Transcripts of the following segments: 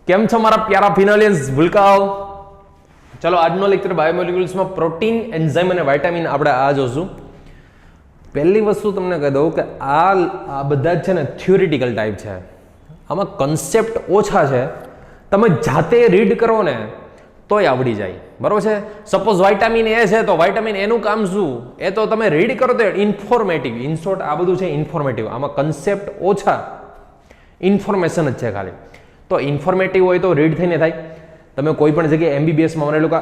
કેમ છો મારા પ્યારા ફિનાલિયન્સ ભૂલકાઓ? ચલો આજનો લેક્ચર બાયોમોલિક્યુલ્સમાં પ્રોટીન, એન્ઝાઇમ અને વિટામિન આપણે આ જોશું. પહેલી વસ્તુ તમને કહી દઉં કે આ બધા જ છે ને થિયોરિટિકલ ટાઈપ છે. આમાં કન્સેપ્ટ ઓછા છે. તમે જાતે રીડ કરો ને તોય આવડી જાય, બરોબર છે. સપોઝ વિટામિન એ છે તો વિટામિન એનું કામ શું એ તો તમે રીડ કરો તો ઇન્ફોર્મેટિવ. ઇન શોર્ટ આ બધું છે ઇન્ફોર્મેટિવ. આમાં કન્સેપ્ટ ઓછા, ઇન્ફોર્મેશન જ છે ખાલી. તો ઇન્ફોર્મેટિવ હોય તો રીડ થઈને થાય. તમે કોઈ પણ જગ્યાએ એમબીબીએસમાં મને લોકો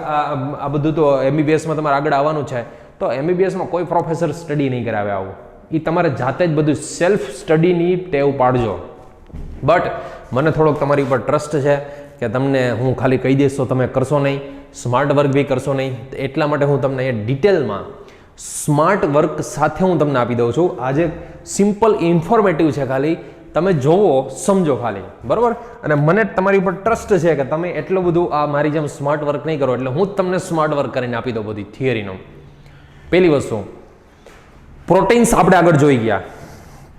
આ બધું તો એમબીબીએસમાં તમારે આગળ આવવાનું છે તો એમબીબીએસમાં કોઈ પ્રોફેસર સ્ટડી નહીં કરાવે આવું. એ તમારે જાતે જ બધું સેલ્ફ સ્ટડીની ટેવ પાડજો. બટ મને થોડોક તમારી ઉપર ટ્રસ્ટ છે કે તમને હું ખાલી કહી દઈશ તો તમે કરશો નહીં, સ્માર્ટ વર્ક બી કરશો નહીં. એટલા માટે હું તમને એ ડિટેલમાં સ્માર્ટ વર્ક સાથે હું તમને આપી દઉં છું. આજે સિમ્પલ ઇન્ફોર્મેટિવ છે, ખાલી તમે જોવો સમજો ખાલી, બરોબર. અને મને તમારી ઉપર ટ્રસ્ટ છે કે તમે એટલું બધું આ મારી જેમ સ્માર્ટ વર્ક નહીં કરો, એટલે હું જ તમને સ્માર્ટ વર્ક કરીને આપી દઉં બધી થિયરીનો. પહેલી વસ્તુ, પ્રોટીન્સ આપણે આગળ જોઈ ગયા.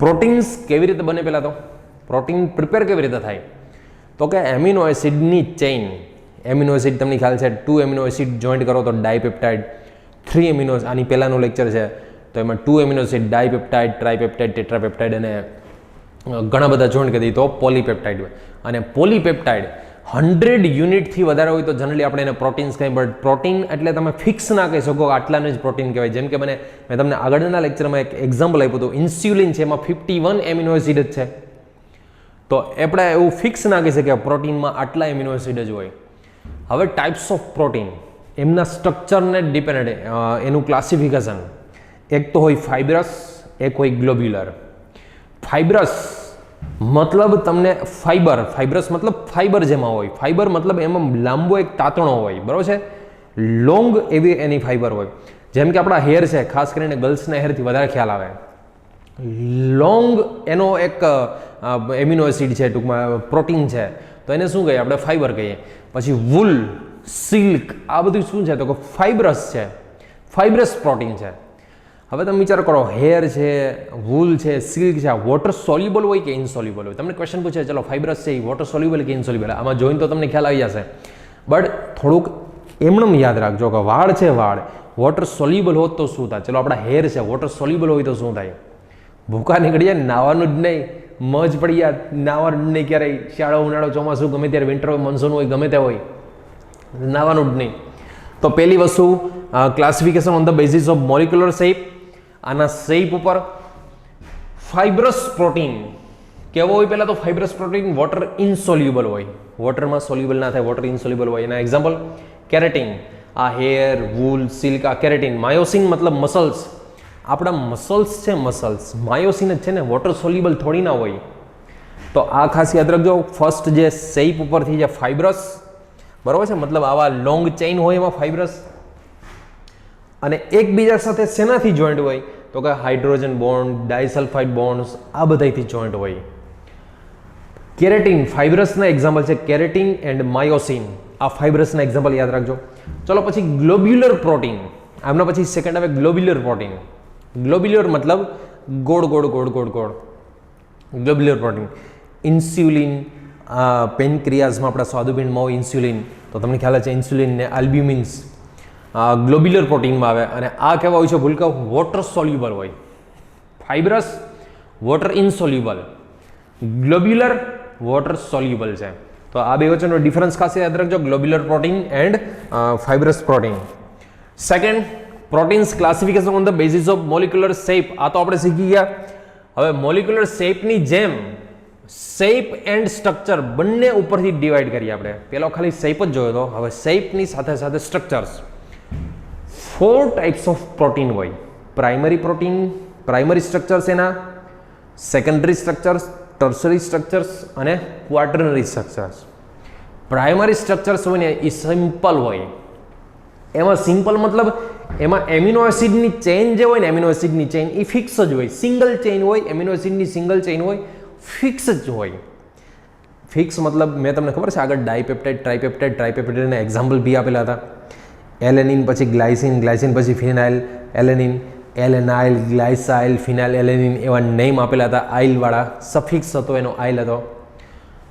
પ્રોટીન્સ કેવી રીતે બને? પહેલાં તો પ્રોટીન પ્રિપેર કેવી રીતે થાય? તો કે એમિનો એસિડની ચેઇન. એમિનો એસિડ તમને ખ્યાલ છે 2 એમિનો એસિડ જોઈન્ટ કરો તો ડાયપેપ્ટાઇડ, 3 એમિનો, આની પહેલાંનું લેક્ચર છે તો એમાં 2 એમિનો એસિડ, ડાયપેપ્ટાઇડ, ટ્રાયપેપ્ટાઇડ, ટેટ્રાપેપ્ટાઇડ અને ઘણા બધા જોઈન્ટ કરી તો પોલીપેપ્ટાઇડ હોય. અને પોલીપેપ્ટાઇડ 100 યુનિટથી વધારે હોય તો જનરલી આપણે એને પ્રોટીન્સ કહીએ. બટ પ્રોટીન એટલે તમે ફિક્સ ના કહી શકો આટલાને જ પ્રોટીન કહેવાય. જેમ કે મેં તમને આગળના લેક્ચરમાં એક એક્ઝામ્પલ આપ્યું હતું. ઇન્સ્યુલિન છે, એમાં 51 એમિનો એસિડ જ છે. તો આપણે એવું ફિક્સ ના કહી શકીએ પ્રોટીનમાં આટલા એમિનો એસિડ જ હોય. હવે ટાઈપ્સ ઓફ પ્રોટીન, એમના સ્ટ્રક્ચરને ડિપેન્ડ, એનું ક્લાસિફિકેશન. એક તો હોય ફાઇબ્રસ, એક હોય ગ્લોબ્યુલર. ફાઇબ્રસ મતલબ તમને ફાઇબ્રસ મતલબ ફાઇબર જેમાં હોય. ફાઇબર મતલબ એમાં લાંબો એક તાતણો હોય, બરાબર છે. લોંગ એવી એની ફાઇબર હોય. જેમ કે આપણા હેર છે, ખાસ કરીને ગર્લ્સના હેરથી વધારે ખ્યાલ આવે. લોંગ એનો એક એમિનો એસિડ છે, ટૂંકમાં પ્રોટીન છે, તો એને શું કહીએ આપણે? ફાઇબર કહીએ. પછી વૂલ, સિલ્ક, આ બધું શું છે? તો કે ફાઇબ્રસ છે, ફાઇબ્રસ પ્રોટીન છે. હવે તમે વિચાર કરો, હેર છે, વૂલ છે, સિલ્ક છે, આ વોટર સોલ્યુબલ હોય કે ઇનસોલ્યુબલ હોય? તમને ક્વેશ્ચન પૂછે, ચલો ફાઇબ્રસ છે એ વોટર સોલ્યુબલ કે ઇનસોલ્યુબલ? આમાં જોઈને તો તમને ખ્યાલ આવી જશે. બટ થોડુંક એમણમ યાદ રાખજો કે વાળ છે, વાળ વોટર સોલ્યુબલ હોત તો શું થાય? ચલો આપણા હેર છે, વોટર સોલ્યુબલ હોય તો શું થાય? ભૂકા નીકળી જાય, નાવાનું જ નહીં, મજ પડી જાય, નાવાનું જ નહીં ક્યારેય. શિયાળો, ઉનાળો, ચોમાસું, ગમે ત્યારે વિન્ટર હોય, મોન્સૂન હોય, ગમે તે હોય, નાવાનું જ નહીં. તો પહેલી વસ્તુ, classification on the basis of molecular shape. આના શેપ ઉપર ફાઇબ્રસ પ્રોટીન કેવો હોય? પહેલાં તો ફાઇબ્રસ પ્રોટીન વોટર ઇનસોલ્યુબલ હોય, વોટરમાં સોલ્યુબલ ના થાય, વોટર ઇનસોલ્યુબલ હોય. એના એક્ઝામ્પલ કેરેટીન, આ હેર, વૂલ, સિલ્ક, આ કેરેટીન. માયોસિન મતલબ મસલ્સ, આપણા મસલ્સ છે, મસલ્સ માયોસિન જ છે ને, વોટર સોલ્યુબલ થોડી ના હોય. તો આ ખાસ યાદ રાખજો. ફર્સ્ટ જે શેપ ઉપરથી જે ફાઇબ્રસ, બરાબર છે, મતલબ આવા લોંગ ચેઇન હોય એમાં ફાઇબ્રસ. અને એકબીજા સાથે શેનાથી જોઈન્ટ હોય? તો કે હાઇડ્રોજન બોન્ડ, ડાયસલ્ફાઇડ બોન્ડ્સ, આ બધાથી જોઈન્ટ હોય. કેરેટીન ફાઇબ્રસના એક્ઝામ્પલ છે, કેરેટીન એન્ડ માયોસિન. આ ફાઇબ્રસના એક્ઝામ્પલ યાદ રાખજો. ચલો પછી ગ્લોબ્યુલર પ્રોટીન. આમના પછી સેકન્ડ આવે ગ્લોબ્યુલર પ્રોટીન. ગ્લોબ્યુલર મતલબ ગોળ ગોળ ગોળ ગોળ ગોળ, ગ્લોબ્યુલર પ્રોટીન. ઇન્સ્યુલિન, પેનક્રિયાઝમાં આપણા સ્વાદુપિંડમાં હોય ઇન્સ્યુલિન, તો તમને ખ્યાલ છે ઇન્સ્યુલિન ને આલ્બ્યુમિન્સ ગ્લોબ્યુલર પ્રોટીનમાં આવે. અને આ કેવા હોય છે ભૂલકા? વોટર સોલ્યુબલ હોય. Fibrous water insoluble, globular water soluble છે. તો આ બે વચ્ચેનો ડિફરન્સ ખાસ યાદ રાખજો, globular protein and fibrous protein. Second, proteins classification on the basis of molecular shape. આ તો આપણે શીખી ગયા. હવે મોલિક્યુલર શેપની જેમ શેપ એન્ડ સ્ટ્રક્ચર બંને ઉપરથી ડિવાઈડ કરીએ આપણે. પેલો ખાલી શેપ જ જોયો હતો, હવે શેપની સાથે સાથે સ્ટ્રક્ચર્સ. 4 ટાઈપ્સ ઓફ પ્રોટીન હોય. પ્રાઇમરી પ્રોટીન, પ્રાઇમરી સ્ટ્રક્ચર્સ એના, સેકન્ડરી સ્ટ્રક્ચર્સ, ટર્સરી સ્ટ્રક્ચર્સ અને ક્વાટર્નરી સ્ટ્રક્ચર્સ. પ્રાઇમરી સ્ટ્રક્ચર્સ હોય ને એ સિમ્પલ હોય. એમાં સિમ્પલ મતલબ એમાં એમિનો એસિડની ચેઇન જે હોય ને, એમિનો એસિડની ચેઇન એ ફિક્સ જ હોય, સિંગલ ચેઇન હોય. એમિનો એસિડની સિંગલ ચેઇન હોય, ફિક્સ જ હોય. ફિક્સ મતલબ મેં તમને ખબર છે આગળ ડાયપેપ્ટાઇડ, ટ્રાયપેપ્ટાઇડ, ટ્રાયપેપ્ટાઇડના એક્ઝામ્પલ બી આપેલા હતા. એલેનિન પછી ગ્લાયસિન, ગ્લાયસિન પછી ફિનાઇલ એલેનિન, એલેનાઇલ, ગ્લાયસાઇલ, ફિનાઇલ એલેનિન, એવા નેમ આપેલા હતા. આઇલવાળા સફિક્સ હતો એનો, આઇલ હતો.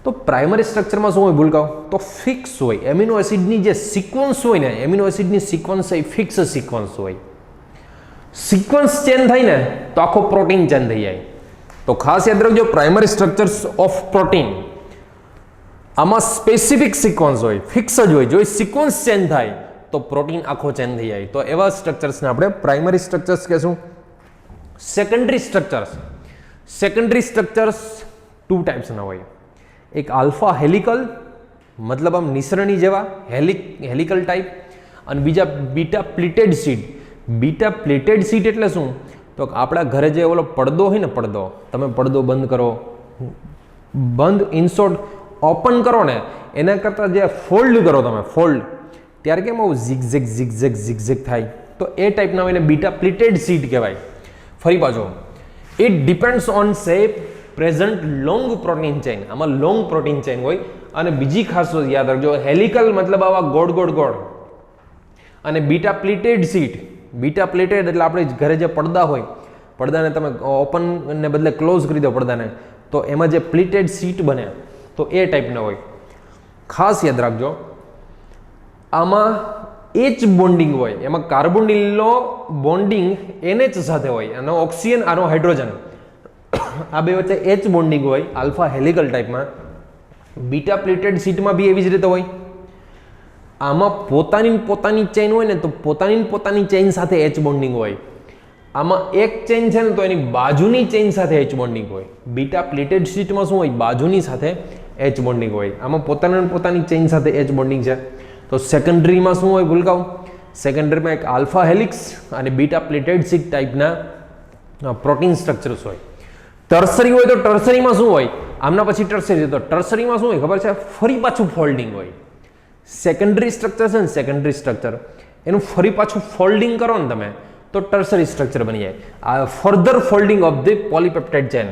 તો પ્રાઇમરી સ્ટ્રક્ચરમાં શું હોય ભૂલકાઓ? તો ફિક્સ હોય. એમિનો એસિડની જે સિક્વન્સ હોય ને, એમિનો એસિડની સિક્વન્સ એ ફિક્સ સિક્વન્સ હોય. સિક્વન્સ ચેન્જ થાય ને તો આખો પ્રોટીન ચેન્જ થઈ જાય. તો ખાસ યાદ રાખજો, પ્રાઇમરી સ્ટ્રક્ચર્સ ઓફ પ્રોટીન આમાં સ્પેસિફિક સિક્વન્સ હોય, ફિક્સ જ હોય. જો સિક્વન્સ ચેન્જ થાય તો પ્રોટીન આખો ચેન્જ થઈ જાય. તો એવા સ્ટ્રક્ચર્સને આપણે પ્રાઇમરી સ્ટ્રક્ચર્સ કહેશું. સેકન્ડરી સ્ટ્રક્ચર્સ ટુ ટાઈપ્સના હોય. એક આલ્ફા હેલિકલ, મતલબ આમ નિસરણી જેવા હેલિકલ ટાઈપ, અને બીજા બીટા પ્લિટેડ સીટ. બીટા પ્લિટેડ સીટ એટલે શું? તો આપણા ઘરે જે ઓલો પડદો હોય ને, પડદો તમે પડદો બંધ કરો, બંધ ઇનશોર્ટ ઓપન કરો ને, એના કરતાં જે ફોલ્ડ કરો તમે, ફોલ્ડ, ત્યારે કેમ આવું ઝિગઝેગ થાય, તો એ ટાઈપના હોય ને બીટા પ્લિટેડ સીટ કહેવાય. ફરી પાછો, it depends on shape present long protein chain. આમાં લોંગ પ્રોટીન ચેઇન હોય. અને બીજી ખાસ યાદ રાખજો, હેલિકલ મતલબ આવા ગોળ, અને બીટા પ્લિટેડ સીટ. બીટા પ્લિટેડ એટલે આપણે ઘરે જે પડદા હોય, પડદાને તમે ઓપન ને બદલે ક્લોઝ કરી દો પડદાને, તો એમાં જે પ્લિટેડ સીટ બને, તો એ ટાઈપના હોય. ખાસ યાદ રાખજો, આમાં એચ બોન્ડિંગ હોય. એમાં કાર્બોનિલનો બોન્ડિંગ NH સાથે હોય, આનો ઓક્સિજન, આનો હાઇડ્રોજન, આ બે વચ્ચે એચ બોન્ડિંગ હોય આલ્ફા હેલિકલ ટાઈપમાં. બીટા પ્લેટેડ સીટમાં બી એવી જ રીતે હોય. આમાં પોતાની ચેઇન હોય ને, તો પોતાની ચેઇન સાથે એચ બોન્ડિંગ હોય. આમાં એક ચેઇન છે ને, તો એની બાજુની ચેઇન સાથે એચ બોન્ડિંગ હોય. બીટા પ્લેટેડ સીટમાં શું હોય? બાજુની સાથે એચ બોન્ડિંગ હોય. આમાં પોતાની ચેઇન સાથે એચ બોન્ડિંગ છે. તો સેકન્ડરીમાં શું હોય ભૂલકાઓ? સેકન્ડરીમાં એક આલ્ફા હેલિક્સ અને બીટા પ્લેટેડ સીટ ટાઈપના પ્રોટીન સ્ટ્રક્ચર્સ હોય. ટર્સરી હોય તો ટર્સરીમાં શું હોય? આમના પછી ટર્સરી. તો ટર્સરીમાં શું હોય ખબર છે? ફરી પાછું ફોલ્ડિંગ હોય. સેકન્ડરી સ્ટ્રક્ચર છે ને, સેકન્ડરી સ્ટ્રક્ચર એનું ફરી પાછું ફોલ્ડિંગ કરો ને તમે, તો ટર્સરી સ્ટ્રક્ચર બની જાય. આ further folding of the polypeptide chain.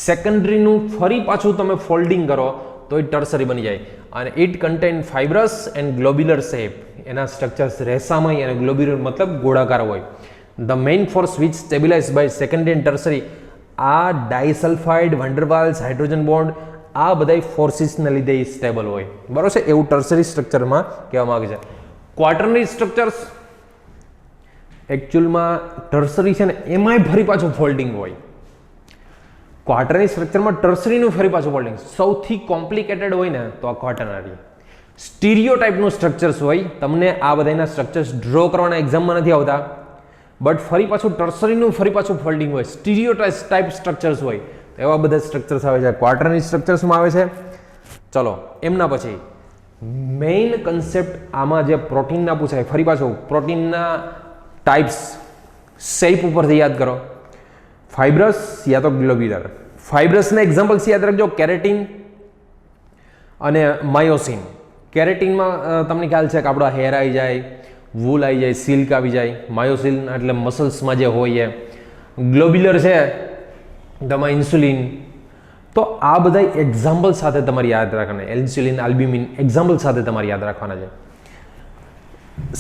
સેકન્ડરીનું ફરી પાછું તમે ફોલ્ડિંગ કરો તો એ ટર્સરી બની જાય. અને it contain fibrous and globular shape. એના સ્ટ્રક્ચર્સ રેસામય અને ગ્લોબ્યુલર મતલબ ગોળાકાર હોય. The main force which stabilize by secondary and tertiary, આ ડાયસલ્ફાઇડ, વન્ડરવાલ્સ, હાઇડ્રોજન બોન્ડ, આ બધા ફોર્સિસને લીધે સ્ટેબલ હોય. બરોબર છે? એવું ટર્સરી સ્ટ્રક્ચરમાં કહેવામાં આવે છે. ક્વાર્ટરનરી સ્ટ્રક્ચર્સ એકચ્યુઅલમાં ટર્સરી છે ને, એમાંય ફરી પાછું ફોલ્ડિંગ હોય. ક્વાર્ટરનરી સ્ટ્રક્ચરમાં ટર્સરીનું ફરી પાછું ફોલ્ડિંગ સૌથી કોમ્પ્લિકેટેડ હોય ને, તો આ ક્વાર્ટરનરી. સ્ટીરિયો ટાઈપનું સ્ટ્રક્ચર્સ હોય. તમને આ બધાના સ્ટ્રક્ચર્સ ડ્રો કરવાના એક્ઝામમાં નથી આવતા, બટ ફરી પાછું ટર્સરીનું ફરી પાછું ફોલ્ડિંગ હોય. સ્ટીરિયો ટાઈપ સ્ટ્રક્ચર્સ હોય. એવા બધા સ્ટ્રક્ચર્સ આવે છે, ક્વાર્ટરનરી સ્ટ્રક્ચર્સમાં આવે છે. ચલો, એમના પછી મેઇન કન્સેપ્ટ આમાં જે પ્રોટીનના પૂછાય, ફરી પાછું પ્રોટીનના ટાઈપ્સ શેપ ઉપરથી યાદ કરો. ફાઇબ્રસ યા તો ગ્લોબ્યુલર. ફાઇબ્રસના એક્ઝામ્પલ્સ યાદ રાખજો, કેરેટીન અને માયોસિન. કેરેટીનમાં તમને ખ્યાલ છે કે આપણો હેર આવી જાય, વૂલ આવી જાય, સિલ્ક આવી જાય. માયોસિન એટલે મસલ્સમાં જે હોય એ. ગ્લોબ્યુલર છે તમારે ઇન્સ્યુલિન. તો આ બધા એક્ઝામ્પલ સાથે તમારે યાદ રાખવાના. ઇન્સ્યુલિન, આલ્બ્યુમિન એક્ઝામ્પલ સાથે તમારે યાદ રાખવાના છે.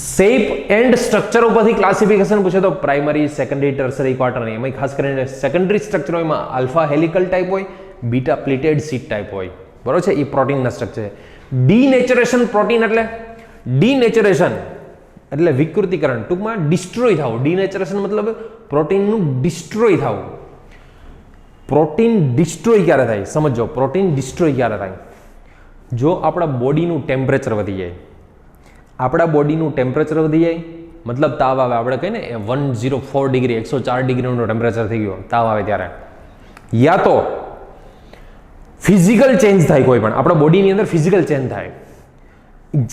શેપ એન્ડ સ્ટ્રક્ચર ઉપરથી ક્લાસિફિકેશન પૂછે તો પ્રાઇમરી, સેકન્ડરી, ટર્સરી, ક્વાર્ટરનરી. એમાં ખાસ કરીને સેકન્ડરી સ્ટ્રક્ચર હોય, એમાં આલ્ફા હેલિકલ ટાઈપ હોય, બીટા પ્લિટેડ સીટ ટાઈપ હોય. બરોબર છે? એ પ્રોટીનના સ્ટ્રક્ચર છે. ડીનેચરેશન પ્રોટીન એટલે, ડીનેચરેશન એટલે વિકૃતિકરણ, ટૂંકમાં ડિસ્ટ્રોય થવું. ડીનેચરેશન મતલબ પ્રોટીનનું ડિસ્ટ્રોય થવું. પ્રોટીન ડિસ્ટ્રોય ક્યારે થાય? સમજો, પ્રોટીન ડિસ્ટ્રોય ક્યારે થાય? જો આપણા બોડીનું ટેમ્પરેચર વધી જાય. આપણા બોડીનું ટેમ્પરેચર વધી જાય મતલબ તાવ આવે. આપણે કહીએ ને 104 ડિગ્રી, 104 ડિગ્રીનું ટેમ્પરેચર થઈ ગયું, તાવ આવે ત્યારે. યા તો ફિઝિકલ ચેન્જ થાય, કોઈ પણ આપણા બોડીની અંદર ફિઝિકલ ચેન્જ થાય,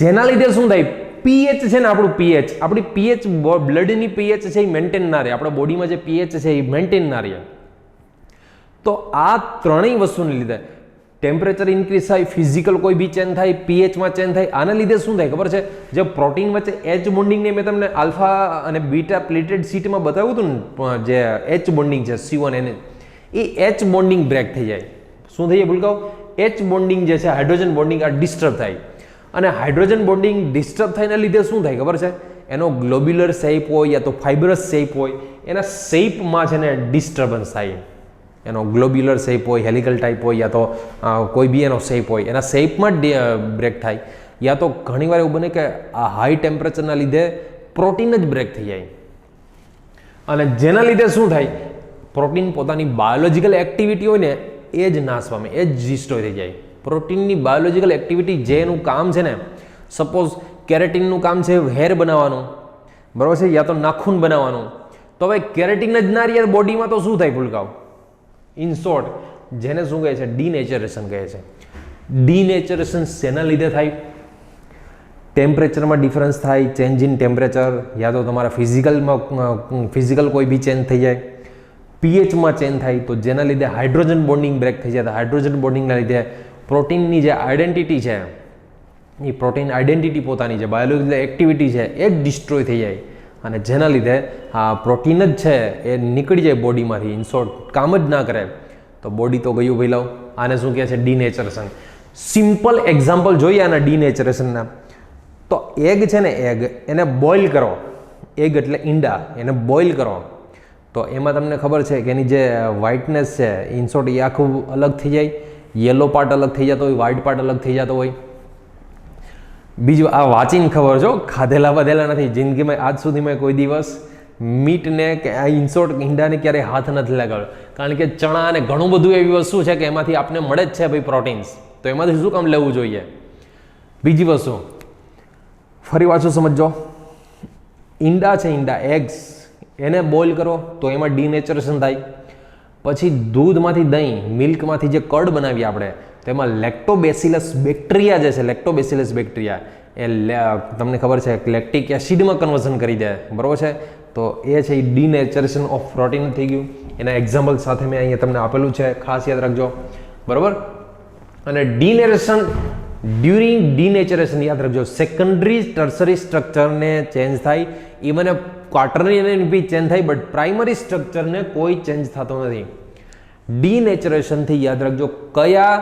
જેના લીધે શું થાય? પીએચ છે ને આપણું, પીએચ, આપણી પીએચ, બ્લડની પીએચ છે એ મેન્ટેન ના રહે. આપણા બોડીમાં જે પીએચ છે એ મેન્ટેન ના રહે. તો આ ત્રણેય વસ્તુને લીધે ટેમ્પરેચર ઇન્ક્રીઝ થાય, ફિઝિકલ કોઈ બી ચેન્જ થાય, પીએચમાં ચેન્જ થાય. આના લીધે શું થાય ખબર છે? જે પ્રોટીન વચ્ચે એચ બોન્ડિંગને મેં તમને આલ્ફા અને બીટા પ્લેટેડ સીટમાં બતાવ્યું હતું ને, જે એચ બોન્ડિંગ છે C1N, એ એચ બોન્ડિંગ બ્રેક થઈ જાય. શું થઈ જાય ભૂલકાઓ? એચ બોન્ડિંગ જે છે, હાઇડ્રોજન બોન્ડિંગ, આ ડિસ્ટર્બ થાય. અને હાઇડ્રોજન બોન્ડિંગ ડિસ્ટર્બ થઈને લીધે શું થાય ખબર છે? એનો ગ્લોબ્યુલર શેપ હોય યા તો ફાઇબ્રસ શેપ હોય, એના શેપમાં છે ને ડિસ્ટર્બન્સ થાય. એનો ગ્લોબ્યુલર શેપ હોય, હેલિકલ ટાઈપ હોય, યા તો કોઈ બી એનો શેપ હોય, એના શેપમાં જ બ્રેક થાય, યા તો ઘણીવાર એવું બને કે આ હાઈ ટેમ્પરેચરના લીધે પ્રોટીન જ બ્રેક થઈ જાય, અને જેના લીધે શું થાય, પ્રોટીન પોતાની બાયોલોજીકલ એક્ટિવિટી હોય ને એ જ નાશ પામે, એ જ ડિસ્ટ્રોય થઈ જાય. પ્રોટીનની બાયોલોજીકલ એક્ટિવિટી જે એનું કામ છે ને, સપોઝ કેરેટીનનું કામ છે હેર બનાવવાનું, બરાબર છે, યા તો નાખૂન બનાવવાનું, તો હવે કેરેટીન જ ના રહે બોડીમાં તો શું થાય ભૂલકાઓ? ઇન શોર્ટ, જેને શું કહે છે? ડીનેચરેશન કહે છે. ડીનેચરેશન શેના લીધે થાય? ટેમ્પરેચરમાં ડિફરન્સ થાય, ચેન્જ ઇન ટેમ્પરેચર, યા તો તમારા ફિઝિકલ કોઈ બી ચેન્જ થઈ જાય, પીએચમાં ચેન્જ થાય, તો જેના લીધે હાઇડ્રોજન બોન્ડિંગ બ્રેક થઈ જાય. તો હાઇડ્રોજન બોન્ડિંગના લીધે પ્રોટીનની જે આઈડેન્ટિટી છે, એ પ્રોટીન આઈડેન્ટિટી પોતાની જે બાયોલોજીકલ એક્ટિવિટી છે એ જ ડિસ્ટ્રોય થઈ જાય, અને જેના લીધે આ પ્રોટીન જ છે એ નીકળી જાય બોડીમાંથી, ઇન શોર્ટ કામ જ ના કરે, તો બોડી તો ગયું ભાઈ લાવ. આને શું કહે છે? ડીનેચરેશન. સિમ્પલ એક્ઝામ્પલ જોઈએ આના ડીનેચરેશનના. તો એગ છે ને, એગ એને બોઇલ કરો, એગ એટલે ઈંડા, એને બોઇલ કરો, તો એમાં તમને ખબર છે કે એની જે વ્હાઇટનેસ છે, ઇન શોર્ટ એ આખું અલગ થઈ જાય, યલો પાર્ટ અલગ થઈ જતો હોય, વ્હાઇટ પાર્ટ અલગ થઈ જતો હોય. બીજું આ વાંચીને ખબર છો, ખાધેલા બધેલા નથી જિંદગીમાં આજ સુધી મેં કોઈ દિવસ મીટને કે આ ઇનશોર્ટ ઈંડાને ક્યારેય હાથ નથી લગાવ્યો, કારણ કે ચણા અને ઘણું બધું એવી વસ્તુ છે કે એમાંથી આપણે મળે જ છે ભાઈ પ્રોટીન્સ, તો એમાંથી શું કામ લેવું જોઈએ? બીજી વસ્તુ ફરી પાછું સમજો, ઈંડા છે, ઈંડા એગ્સ, એને બોઇલ કરો તો એમાં ડીનેચરેશન થાય. પછી દૂધમાંથી દહીં, મિલ્કમાંથી જે કર્ડ બનાવીએ આપણે, તેમાં લેક્ટોબેસિલસ બેક્ટેરિયા જે છે, લેક્ટોબેસિલસ બેક્ટેરિયા એ તમને ખબર છે લેક્ટિક એસિડમાં કન્વર્ઝન કરી દે, બરાબર છે, તો એ છે એ ડીનેચરેશન ઓફ પ્રોટીન થઈ ગયું. એના એક્ઝામ્પલ સાથે મેં અહીંયા તમને આપેલું છે, ખાસ યાદ રાખજો, બરાબર. અને ડીનેચરેશન, ડ્યુરિંગ ડીનેચરેશન યાદ રાખજો, સેકન્ડરી ટર્સરી સ્ટ્રક્ચરને ચેન્જ થાય, ઇવન એ ક્વાર્ટરનરી બી ચેન્જ થાય, બટ પ્રાઇમરી સ્ટ્રક્ચરને કોઈ ચેન્જ થતો નથી. ડીનેચરેશનથી યાદ રાખજો કયા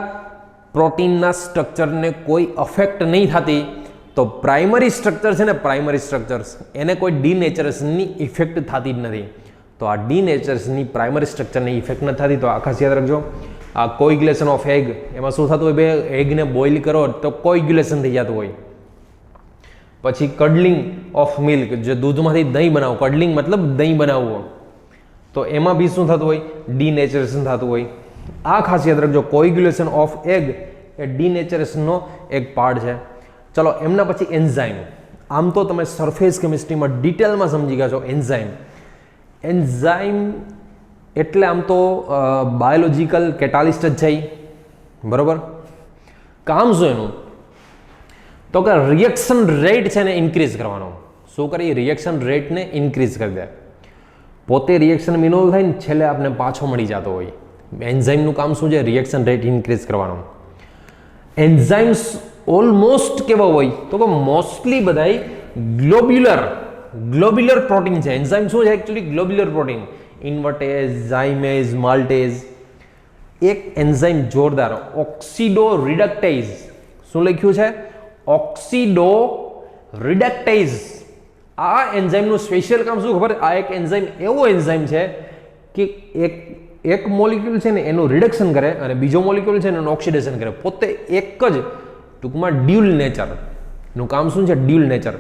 પ્રોટીનના સ્ટ્રક્ચરને કોઈ અફેક્ટ નહીં થતી, તો પ્રાઇમરી સ્ટ્રક્ચર છે ને, પ્રાઇમરી સ્ટ્રક્ચર્સ એને કોઈ ડીનેચરેશનની ઇફેક્ટ થતી જ નથી. તો આ ડીનેચરેશનની પ્રાઇમરી સ્ટ્રક્ચરની ઇફેક્ટ નથી થતી, તો આ ખાસ યાદ રાખજો. આ કોઇગ્યુલેશન ઓફ એગ, એમાં શું થતું હોય? બે એગને બોઇલ કરો તો કોઇગ્યુલેશન થઈ જતું હોય. પછી કડલિંગ ઓફ મિલ્ક, જે દૂધમાંથી દહીં બનાવો, કડલિંગ મતલબ દહીં બનાવવું, તો એમાં બી શું થતું હોય? ડીનેચરેશન થતું હોય. આ ખાસ યાદ રાખજો, કોઇગ્યુલેશન ઓફ એગ એ ડીનેચરેશનનો એક પાર્ટ છે. ચલો એમના પછી એન્ઝાઇમ. આમ તો તમે સરફેસ કેમિસ્ટ્રીમાં ડિટેલમાં સમજી ગયા છો એન્ઝાઇમ. એન્ઝાઇમ એટલે આમ તો બાયોલોજીકલ કેટાલિસ્ટ જ છે, બરાબર. કામ શું એનું? તો કે રિએક્શન રેટ છે ને ઇન્ક્રીઝ કરવાનો. શું કરે? રિએક્શન રેટને ઇન્ક્રીઝ કરી દે. પોતે રિએક્શન મિનોલ થાય ને છેલ્લે આપણે પાછો મળી જતો હોય. એન્ઝાઇમનું કામ શું છે? રિએક્શન રેટ ઇન્ક્રીઝ કરવાનો. એન્ઝાઇમ્સ ઓલમોસ્ટ કેવા હોય? તો કે મોસ્ટલી બધાય ગ્લોબ્યુલર પ્રોટીન છે. એન્ઝાઇમ શું છે? Actually globular protein. Invertase, zymase, maltase. એક એન્ઝાઇમ જોરદાર, ઓક્સિડો રિડક્ટેઝ. શું લખ્યું છે? ઓક્સિડો રિડક્ટેઝ. આ એન્ઝાઇમનું સ્પેશિયલ કામ શું ખબર? આ એક એન્ઝાઇમ એવો એન્ઝાઇમ છે કે એક મોલિક્યુલ છે ને એનું રિડક્શન કરે અને બીજો મોલિક્યુલ છે ને એનું ઓક્સિડેશન કરે. પોતે એક જ, ટૂંકમાં ડ્યુલ નેચરનું કામ શું છે? Dual nature.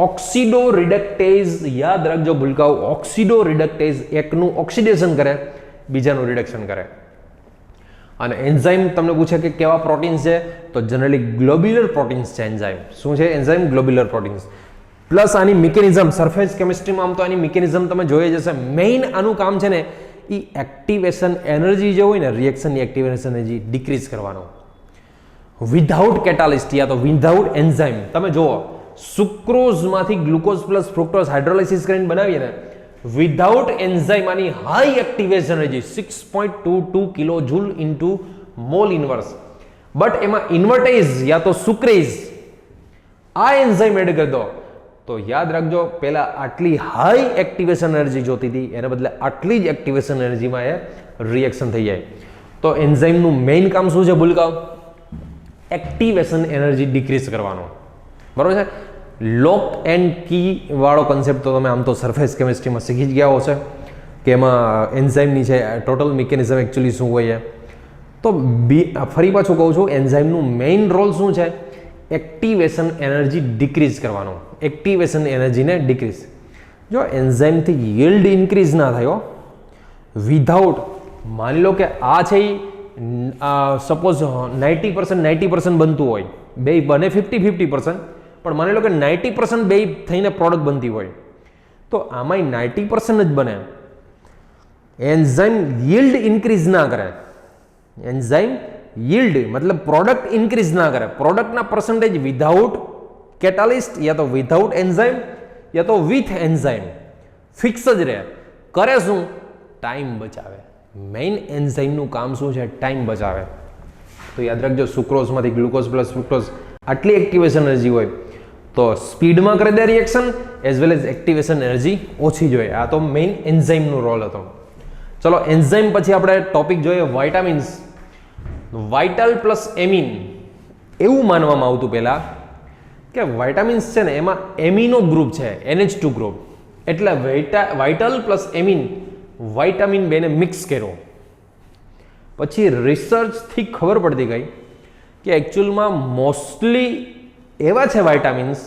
ઓક્સિડો રિડક્ટેઝ યાદ રાખજો ભૂલકાઓ, ઓક્સિડો રિડક્ટેઝ એકનું ઓક્સિડેશન કરે, બીજાનું રિડક્શન કરે. અને એન્ઝાઇમ તમને પૂછે કે કેવા પ્રોટીન્સ છે, તો જનરલી ગ્લોબ્યુલર પ્રોટીન્સ છે એન્ઝાઇમ. શું છે એન્ઝાઇમ? Globular proteins. પ્લસ આની મિકેનિઝમ, સરફેસ કેમિસ્ટ્રીમાં આમ તો આની મિકેનિઝમ તમે જોઈ જશે. મેઇન આનું કામ છે ને એ એક્ટિવેશન એનર્જી જે હોય ને, રિએક્શનની એક્ટિવેશન એનર્જી ડિક્રીઝ કરવાનો. વિધાઉટ કેટાલિસ્ટ યા તો વિધાઉટ એન્ઝાઇમ તમે જુઓ, સુક્રોઝમાંથી ગ્લુકોઝ પ્લસ ફ્રુક્ટોઝ હાઇડ્રોલાઇસિસ કરીને બનાવીએ ને, વિધાઉટ એન્ઝાઇમ આની high activation energy 6.22 kilo joule into mall inverse. But એમાં ઇન્વર્ટેઝ યા તો સુક્રેઝ આ એન્ઝાઇમ એડ કરી દો તો યાદ રાખજો, પહેલા આટલી હાઈ એક્ટિવેશન એનર્જી જોતી હતી, એને બદલે આટલી જ એક્ટિવેશન એનર્જીમાં એ રિએક્શન થઈ જાય. તો એન્ઝાઇમનું મેઇન કામ શું છે ભૂલકાઓ? એક્ટિવેશન એનર્જી ડિક્રીઝ કરવાનો, બરોબર છે. લોક એન્ડ કી વાળો કન્સેપ્ટ તો તમે આમ તો સરફેસ કેમિસ્ટ્રીમાં શીખી જ ગયા હશે. કે એમાં એન્ઝાઇમની છે ટોટલ મિકેનિઝમ એકચ્યુઅલી શું હોય છે. તો ફરી પાછું કહું છું, એન્ઝાઇમનું મેઇન રોલ શું છે? એક્ટિવેશન એનર્જી ડિક્રીઝ કરવાનો, એક્ટિવેશન એનર્જીને ડિક્રીઝ. જો એન્ઝાઇમથી yield ઇન્ક્રીઝ ના થયો વિધાઉટ, માની લો કે આ છે સપોઝ 90% બનતું હોય, બે બને 50-50%, પણ માની લો કે 90% બે થઈને પ્રોડક્ટ બનતી હોય, તો આમાંય 90% જ બને. એન્ઝાઇમ yield ઇન્ક્રીઝ ના કરે, એન્ઝાઇમ yield મતલબ પ્રોડક્ટ ઇન્ક્રીઝ ના કરે, પ્રોડક્ટના પર્સન્ટેજ વિધાઉટ કેટાલિસ્ટ યા તો વિધાઉટ એન્ઝાઇમ યા તો વિથ એન્ઝાઇમ ફિક્સ જ રહે. કરે શું? ટાઈમ બચાવે. મેઇન એન્ઝાઇમનું કામ શું છે? ટાઈમ બચાવે. તો યાદ રાખજો, સુક્રોઝમાંથી ગ્લુકોઝ પ્લસ ફ્રુક્ટોઝ આટલી એક્ટિવેશન એનર્જી હોય તો સ્પીડમાં કરી દે reaction, as well as activation energy ઓછી જોઈએ. આ તો મેઇન એન્ઝાઇમનો રોલ હતો. ચલો એન્ઝાઇમ પછી આપણે ટોપિક જોઈએ વાઇટામિન્સ. વાઇટલ પ્લસ એમિન, એવું માનવામાં આવતું પહેલા કે વાઇટામિન્સ છે ને એમાં એમિનો ગ્રુપ છે, NH2 ગ્રુપ, એટલે વાઇટલ પ્લસ એમિન વાઇટામિન બેને મિક્સ કર્યો. પછી રિસર્ચથી ખબર પડતી ગઈ કે એકચ્યુઅલમાં મોસ્ટલી એવા છે વાઇટામિન્સ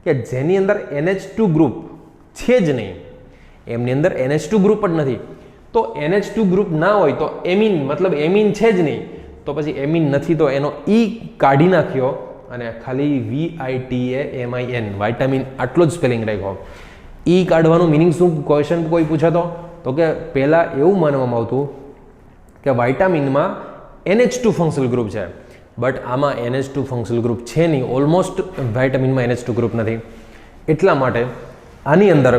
કે જેની અંદર NH2 ગ્રુપ છે જ નહીં, એમની અંદર NH2 ગ્રુપ જ નથી. તો NH2 ગ્રુપ ના હોય તો એમિન મતલબ એમિન છે જ નહીં, તો પછી એમિન નથી તો એનો ઈ કાઢી નાખ્યો અને ખાલી VITAMIN વાઇટામિન આટલો જ સ્પેલિંગ રાખ્યો. ઈ કાઢવાનું મિનિંગ શું? ક્વેશ્ચન કોઈ પૂછે તો કે પહેલાં એવું માનવામાં આવતું કે વાઇટામિનમાં NH2 ફંક્શનલ ગ્રુપ છે, બટ આમાં NH2 ફંક્શનલ ગ્રુપ છે નહીં, ઓલમોસ્ટ વાઇટામિનમાં NH2 ગ્રુપ નથી. એટલા માટે આની અંદર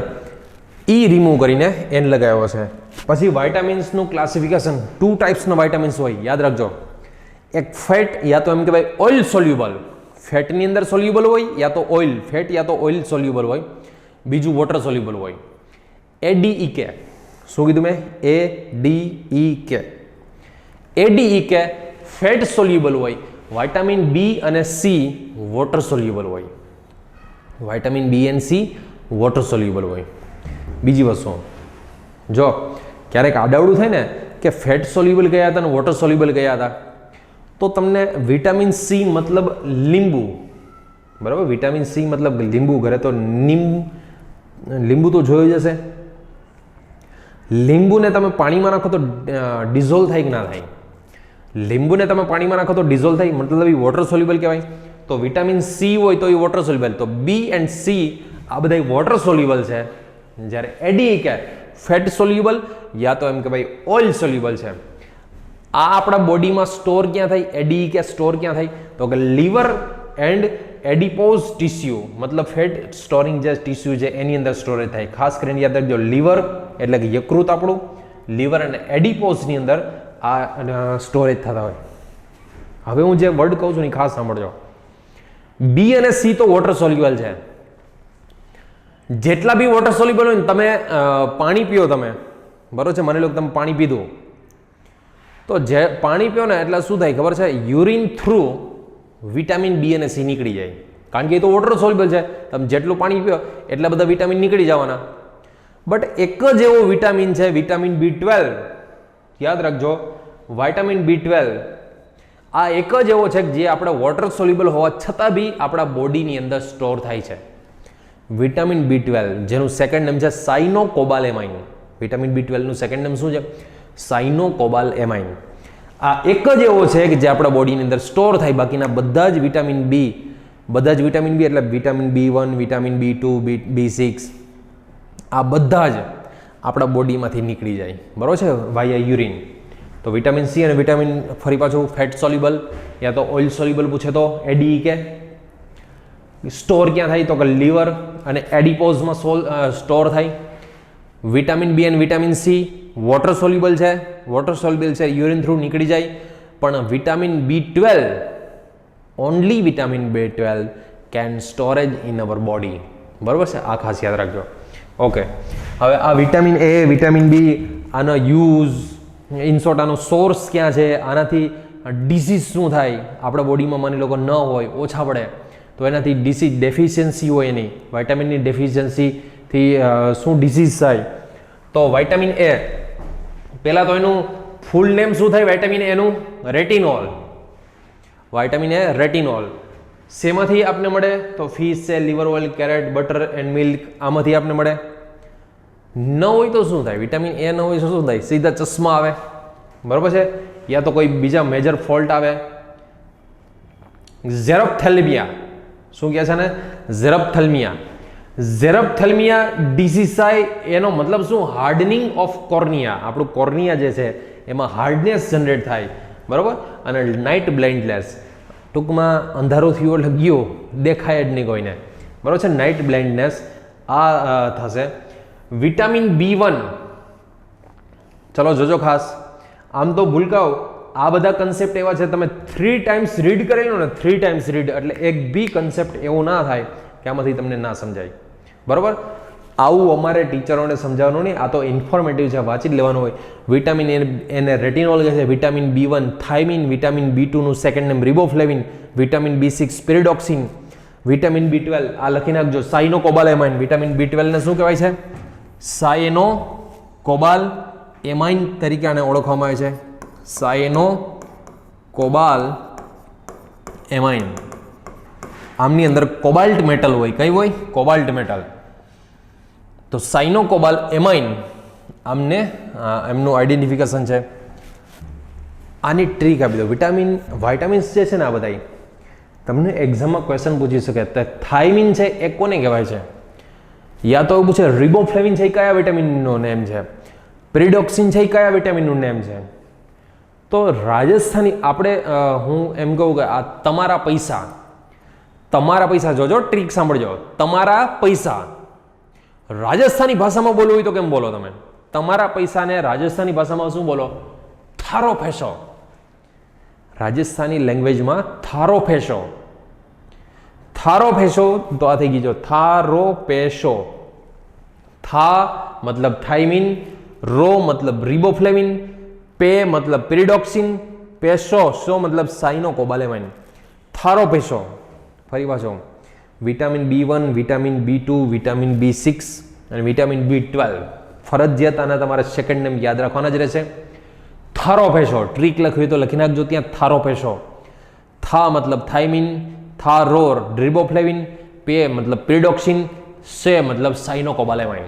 ઈ રિમૂવ કરીને N લગાવ્યો છે. પછી વાઇટામિન્સનું ક્લાસિફિકેશન, 2 ટાઈપ્સના વાઇટામિન્સ હોય, યાદ રાખજો. એક ફેટ યા તો એમ કહેવાય ઓઇલ સોલ્યુબલ, ફેટની અંદર સોલ્યુબલ હોય યા તો ઓઇલ, ફેટ યા તો ઓઇલ સોલ્યુબલ હોય. બીજું વોટર સોલ્યુબલ હોય. ADEK, શું કીધું મેં? ADEK. ADEK ફેટ સોલ્યુબલ હોય. વાઇટામિન બી અને સી વોટર સોલ્યુબલ હોય. Vitamin B and C water soluble હોય. બીજી વસ્તુ જો ક્યારેક આડાવડું થાય ને કે ફેટ સોલ્યુબલ ગયા હતા અને વોટર સોલ્યુબલ ગયા હતા, તો તમને વિટામિન સી મતલબ લીંબુ, બરાબર? વિટામિન સી મતલબ લીંબુ. ઘરે તો લીંબુ તો જોયું જ હશે. લીંબુને તમે પાણીમાં નાખો તો ડિઝોલ્વ થાય કે ના થાય? લીંબુને તમે પાણીમાં નાખો તો ડિઝોલ્વ થાય, મતલબ એ વોટર સોલ્યુબલ કહેવાય. તો વિટામિન સી હોય તો એ વોટર સોલ્યુબલ. તો બી એન્ડ સી આ બધા વોટર સોલ્યુબલ છે, જ્યારે ADEK ફેટ સોલ્યુબલ યા તો એમ કે ભાઈ ઓઇલ સોલ્યુબલ છે. આ આપણા બોડીમાં સ્ટોર ક્યાં થાય? ADEK સ્ટોર ક્યાં થાય? તો કે લીવર એન્ડ એડિપોઝ ટિશ્યુ, મતલબ ફેટ સ્ટોરિંગ જે ટિશ્યુ છે એની અંદર સ્ટોરેજ થાય. ખાસ કરીને યાદ રાખજો, લીવર એટલે કે યકૃત આપણું, લીવર અને એડિપોઝની અંદર આ સ્ટોરેજ થતા હોય. હવે હું જે વર્ડ કહું છું ને ખાસ સાંભળજો. બી અને સી તો વોટર સોલ્યુબલ છે. જેટલા બી વોટર સોલ્યુબલ હોય ને, તમે પાણી પીઓ તમે, બરોબર છે? માની લો કે તમે પાણી પીધું, તો જે પાણી પીઓ ને એટલે શું થાય ખબર છે? યુરિન થ્રુ વિટામિન બી અને સી નીકળી જાય, કારણ કે એ તો વોટર સોલ્યુબલ છે. તમે જેટલું પાણી પીઓ એટલા બધા વિટામિન નીકળી જવાના. બટ એક જ એવો વિટામિન છે, વિટામિન B12. યાદ રાખજો, વિટામિન B12 આ એક જ એવો છે જે આપણે વોટર સોલ્યુબલ હોવા છતાં બી આપણા બોડીની અંદર સ્ટોર થાય છે. વિટામિન B12 જેનું સેકન્ડ નેમ છે સાયનોકોબાલેમાઇન. વિટામિન B12 નું સેકન્ડ નેમ શું છે? સાયનોકોબાલેમાઇન. આ એક જ એવો છે કે જે આપણા બોડીની અંદર સ્ટોર થાય. બાકીના બધા જ વિટામિન બી એટલે vitamin B1, vitamin B2, B6 આ બધા જ આપણા બોડીમાંથી નીકળી જાય, બરોબર છે? વાયા યુરિન. તો વિટામિન સી અને વિટામિન ફરી પાછું ફેટ સોલ્યુબલ યા તો ઓઇલ સોલ્યુબલ પૂછે તો ADEK સ્ટોર ક્યાં થાય? તો કે લીવર અને એડિપોઝમાં સ્ટોર થાય. વિટામિન બી અને વિટામિન સી વોટર સોલ્યુબલ છે, યુરિન થ્રુ નીકળી જાય. પણ vitamin B12, only vitamin B12 can storage in our body, બરોબર છે? આ ખાસ યાદ રાખજો. ઓકે, હવે આ વિટામિન A, વિટામિન બી, આનો યુઝ, ઇન શોર્ટ આનો સોર્સ ક્યાં છે, આનાથી ડિસીઝ શું થાય આપણા બોડીમાં? માની લો કે ન હોય, ઓછા પડે, તો એનાથી ડિસીઝ ડેફિશિયન્સી હોય, એની વિટામિનની ડેફિશિયન્સીથી શું ડિસીઝ થાય? તો વિટામિન એ, પહેલા તો એનું ફૂલ નેમ શું થાય વિટામિન એનું? રેટિનોલ. વિટામિન એ રેટિનોલ શેમાંથી આપને મળે? તો ફિશ છે, liver oil, carrot, butter and milk, આમાંથી આપને મળે. ન હોય તો શું થાય? વિટામિન એ ન હોય તો શું થાય? સીધા ચશ્મા આવે, બરોબર છે, યા તો કોઈ બીજા મેજર ફોલ્ટ આવે. ઝેરોપ્થેલ્મિયા, શું કહે છે ને? ઝેરોપ્થેલ્મિયા. ઝેરોપ્થેલ્મિયા ડિસીઝ થાય એનો મતલબ શું? Hardening of cornea. આપણું કોર્નિયા જે છે એમાં હાર્ડનેસ જનરેટ થાય, બરોબર. અને નાઇટ બ્લાઇન્ડનેસ, ટૂંકમાં અંધારું થયું એટલે ગયું, દેખાય જ નહીં કોઈને, બરોબર છે. નાઇટ બ્લાઇન્ડનેસ આ થશે. વિટામિન B1, ચલો જોજો ખાસ. આમ તો ભૂલકાઓ આ બધા કન્સેપ્ટ એવા છે, તમે 3 ટાઈમ્સ રીડ કરેલો ને, 3 ટાઈમ્સ રીડ એટલે એક બી કન્સેપ્ટ એવો ના થાય કે આમાંથી તમને ના સમજાય, બરોબર. આવું અમારે ટીચરોને સમજાવવાનું નહીં, આ તો ઇન્ફોર્મેટિવ છે, વાંચી જ લેવાનું હોય. વિટામિન એને રેટિનોલ કહે છે, vitamin B1 thiamine, vitamin B2 નું second name riboflavin, vitamin B6 pyridoxine, vitamin B12 આ લખી નાખજો સાયનોકોબાલેમાઇન. વિટામિન B12 ને શું કહેવાય છે? સાયનોકોબાલેમાઇન તરીકે આને ઓળખવામાં આવે છે. સાયનોકોબાલેમાઇન. આમની અંદર કોબાલ્ટ મેટલ હોય. કઈ હોય? Cobalt metal. તો સાયનોકોબાલેમાઇન આમને એમનું આઈડેન્ટિફિકેશન છે. આની ટ્રીક આપી દો. વિટામિન્સ જે છે ને આ બધા તમને એક્ઝામમાં ક્વેશ્ચન પૂછી શકે. થાઇમિન છે એ કોને કહેવાય છે? યા તો એવું પૂછે રિબોફ્લેવિન છે એ કયા વિટામિનનો નેમ છે? પ્રિડોક્સિન છે એ કયા વિટામિનનું નેમ છે? તો રાજસ્થાની આપણે હું એમ કહું કે આ તમારા પૈસા જોજો, ટ્રીક સાંભળજો. તમારા પૈસા રાજસ્થાની ભાષામાં બોલવું હોય તો કેમ બોલો તમે? તમારા પૈસાને રાજસ્થાની ભાષામાં શું બોલો? થારો ફેંસો. રાજસ્થાની લેંગ્વેજમાં થારો ફેંસો. થારો ફેંસો તો આ થઈ ગઈ જો થારો પેશો. થા મતલબ થાઇમિન, રો મતલબ રિબોફ્લેવિન, પે મતલબ પિરિડોક્સિન, પેશો સો મતલબ સાયનોકોબાલેમાઇન. થારો પેશો. ફરી પાછો vitamin B1, vitamin B2, vitamin B6 અને વિટામિન B12 ફરજિયાત આના તમારે સેકન્ડ નેમ યાદ રાખવાના જ રહેશે. થારો પેશો ટ્રીક લખવી તો લખી નાખજો ત્યાં થારો પેશો. થા મતલબ થાઇમિન, થા રો રિબોફ્લેવિન, પે મતલબ પિરિડોક્સિન, સે મતલબ સાયનોકોબાલેમાઇન.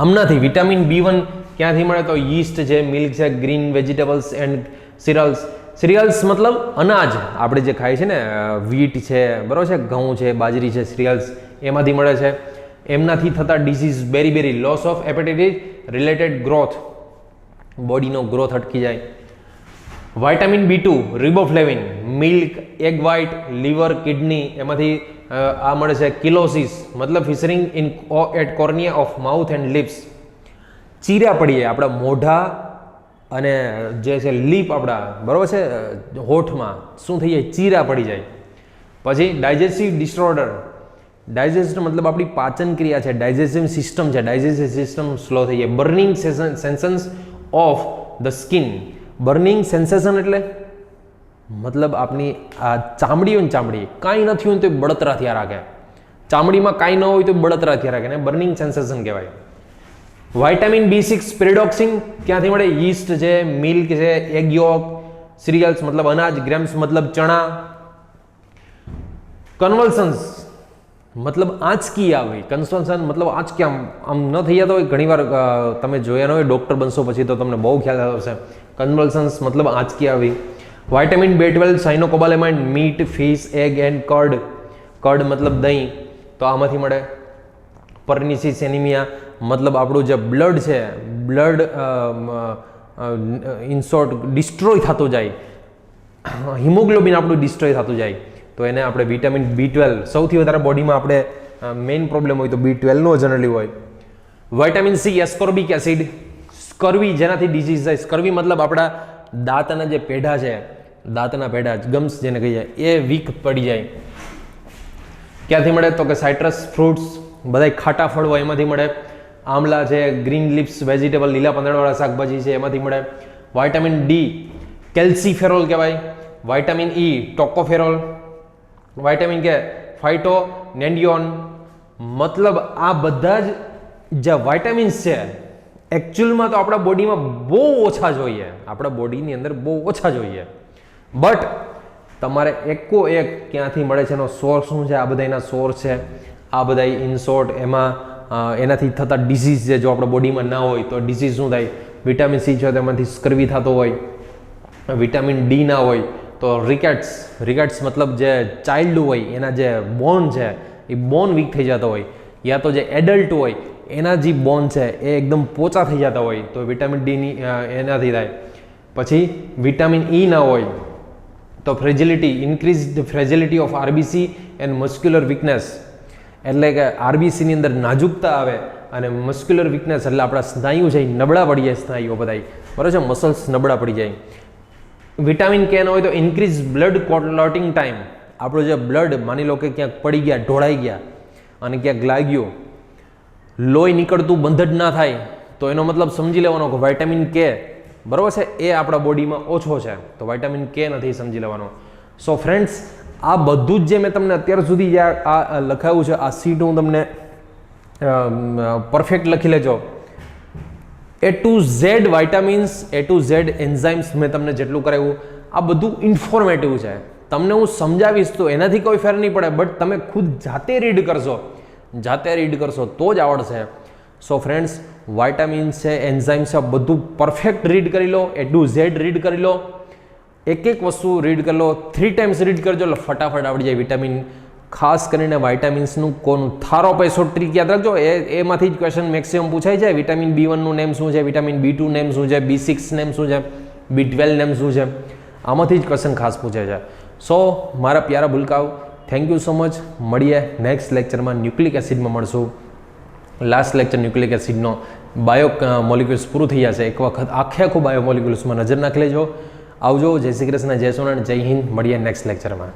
આમનાથી વિટામિન B1 ક્યાંથી મળે? તો યીસ્ટ છે, મિલ્ક છે, green vegetables and serials. Serials મતલબ અનાજ, આપણે જે ખાઈએ છીએ ને, વીટ છે, બરાબર છે, ઘઉં છે, બાજરી છે, સિરિયલ્સ એમાંથી મળે છે. એમનાથી થતા diseases beriberi loss of appetite related growth, બોડીનો ગ્રોથ અટકી જાય. Vitamin B2 riboflavin, milk, egg white, liver, kidney એમાંથી આ મળે છે. કિલોસિસ મતલબ fissuring in at cornea of mouth and lips. ચીરા પડીએ આપણા મોઢા અને જે છે લીપ આપણા, બરાબર છે, હોઠમાં શું થઈ જાય? ચીરા પડી જાય. પછી ડાયજેસ્ટિવ ડિસઓર્ડર. ડાયજેસ્ટ મતલબ આપણી પાચન ક્રિયા છે, ડાયજેસ્ટિવ સિસ્ટમ છે, ડાયજેસ્ટિવ સિસ્ટમ સ્લો થઈ જાય. Burning sensations of the skin. Burning sensation એટલે મતલબ આપણી આ ચામડી હોય ને, ચામડી કાંઈ નથી હોય તો બળતરા થયા રાખે. ચામડીમાં કાંઈ ન હોય તો બળતરા થયા રાખે ને, બર્નિંગ સેન્સેશન કહેવાય. વિટામિન B6 પિરિડોક્સિન ક્યાંથી મળે? યીસ્ટ છે, મિલ્ક છે, એગ યોક, સિરિયલ્સ મતલબ અનાજ, ગ્રેમ્સ મતલબ ચણા. કન્વલ્સન્સ મતલબ આંચકી આવી. કન્વલ્સન મતલબ આંચકી આમ ન થઈ જતો હોય. ઘણીવાર તમે જોયા ન હોય, ડોક્ટર બનશો પછી તો તમને બહુ ખ્યાલ આવશે. કન્વલ્સન્સ મતલબ આંચકી આવી. Vitamin B12 cyanocobalamin, meat, fish, egg and curd. Curd મતલબ દહીં, તો આમાંથી મળે. પર્નિસિસ એનિમિયા મતલબ આપણું જે બ્લડ છે, બ્લડ ઇન શોર્ટ ડિસ્ટ્રોય થતું જાય, હિમોગ્લોબિન આપણું ડિસ્ટ્રોય થતું જાય, તો એને આપણે વિટામિન B12 સૌથી વધારે બોડીમાં આપણે મેઇન પ્રોબ્લેમ હોય તો B12 નો જનરલી હોય. Vitamin C ascorbic acid. Scurvy જેનાથી ડિઝીઝ થાય. સ્કર્વી મતલબ આપણા દાંતના જે પેઢા છે, દાંતના પેઢા ગમ્સ જેને કહીએ, એ વીક પડી જાય. ક્યાંથી મળે? તો કે સાઇટ્રસ ફ્રૂટ્સ, બધા ખાટા ફળ હોય એમાંથી મળે. આમલા છે, ગ્રીન લીવ્સ વેજીટેબલ, લીલા પાંદડાવાળા શાકભાજી છે એમાંથી મળે. વિટામિન D કેલ્સીફેરોલ કહેવાય. Vitamin E tocopherol. Vitamin K phytonadione. મતલબ આ બધા જ જે વાઇટામિન્સ છે એકચ્યુઅલમાં તો આપણા બોડીમાં બહુ ઓછા જોઈએ, આપણા બોડીની અંદર બહુ ઓછા જોઈએ, બટ તમારે એકો એક ક્યાંથી મળે છે એનો સોર્સ શું છે, આ બધા એના સોર્સ છે, આ બધા ઇન શોર્ટ એમાં એનાથી થતા ડિસીઝ છે, જો આપણા બોડીમાં ના હોય તો ડિસીઝ શું થાય, વિટામિન સી છે તેમાંથી સ્કર્વી થતો હોય, વિટામિન ડી ના હોય તો રિકેટ્સ મતલબ જે ચાઇલ્ડ હોય એના જે બોન છે એ બોન વીક થઈ જતો હોય, યા તો જે એડલ્ટ હોય એના જે બોન છે એ એકદમ પોચા થઈ જતા હોય તો વિટામિન ડીની એનાથી થાય. પછી વિટામિન ઈ ના હોય તો increase fragility of RBC and muscular weakness, એટલે કે આરબીસીની અંદર નાજુકતા આવે અને મસ્ક્યુલર વીકનેસ એટલે આપણા સ્નાયુ છે એ નબળા પડી જાય, સ્નાયુઓ બધા બરાબર છે, મસલ્સ નબળા પડી જાય. વિટામિન કે ન હોય તો ઇન્ક્રીઝ બ્લડ ક્લોટિંગ ટાઈમ, આપણું જે બ્લડ માની લો કે ક્યાંક પડી ગયા, ઢોળાઈ ગયા અને ક્યાંક લાગ્યું, લોહી નીકળતું બંધ જ ના થાય તો એનો મતલબ સમજી લેવાનો કે વિટામિન કે બરાબર છે એ આપણા બોડીમાં ઓછો છે, તો વિટામિન કે નથી સમજી લેવાનો. સો ફ્રેન્ડ્સ, આ બધું જ જે મેં તમને અત્યાર સુધી જે આ લખાયું છે આ સીટ હું તમને પરફેક્ટ લખી લેજો. A to Z vitamins, A to Z enzymes મેં તમને જેટલું કરાવ્યું આ બધું ઇન્ફોર્મેટિવ છે, તમને હું સમજાવીશ તો એનાથી કોઈ ફેર નહીં પડે, બટ તમે ખુદ જાતે રીડ કરશો તો જ આવડશે. સો ફ્રેન્ડ્સ, વિટામિન્સ છે, એન્ઝાઇમ્સ છે, બધું પરફેક્ટ રીડ કરી લો, A to Z રીડ કરી લો, એક વસ્તુ રીડ કરી લો, 3 ટાઈમ્સ રીડ કરજો એટલે ફટાફટ આવડી જાય વિટામિન. ખાસ કરીને વિટામિન્સનું કોનું થારોપેસોડ ટ્રીક યાદ રાખજો, એમાંથી જ ક્વેશ્ચન મેક્સિમમ પૂછાય છે. વિટામિન B1 નું નેમ શું છે, વિટામિન B2 નેમ શું છે, B6 નેમ શું છે, B12 નેમ શું છે, આમાંથી જ ક્વેશ્ચન ખાસ પૂછે છે. સો મારા પ્યારા ભૂલકાઓ, થેન્ક યુ સો મચ. મળીએ નેક્સ્ટ લેક્ચરમાં, ન્યુક્લિક એસિડમાં મળશું. લાસ્ટ લેક્ચર ન્યુક્લિક એસિડનો બાયો મોલિક્યુલ્સ પૂરું થઈ જશે, એક વખત આખું બાયો મોલિક્યુલ્સમાં નજર નાખી લેજો. આવજો. જય શ્રી કૃષ્ણ, જય સોનારાયણ, જય હિન્દ. મળીએ નેક્સ્ટ લેક્ચરમાં.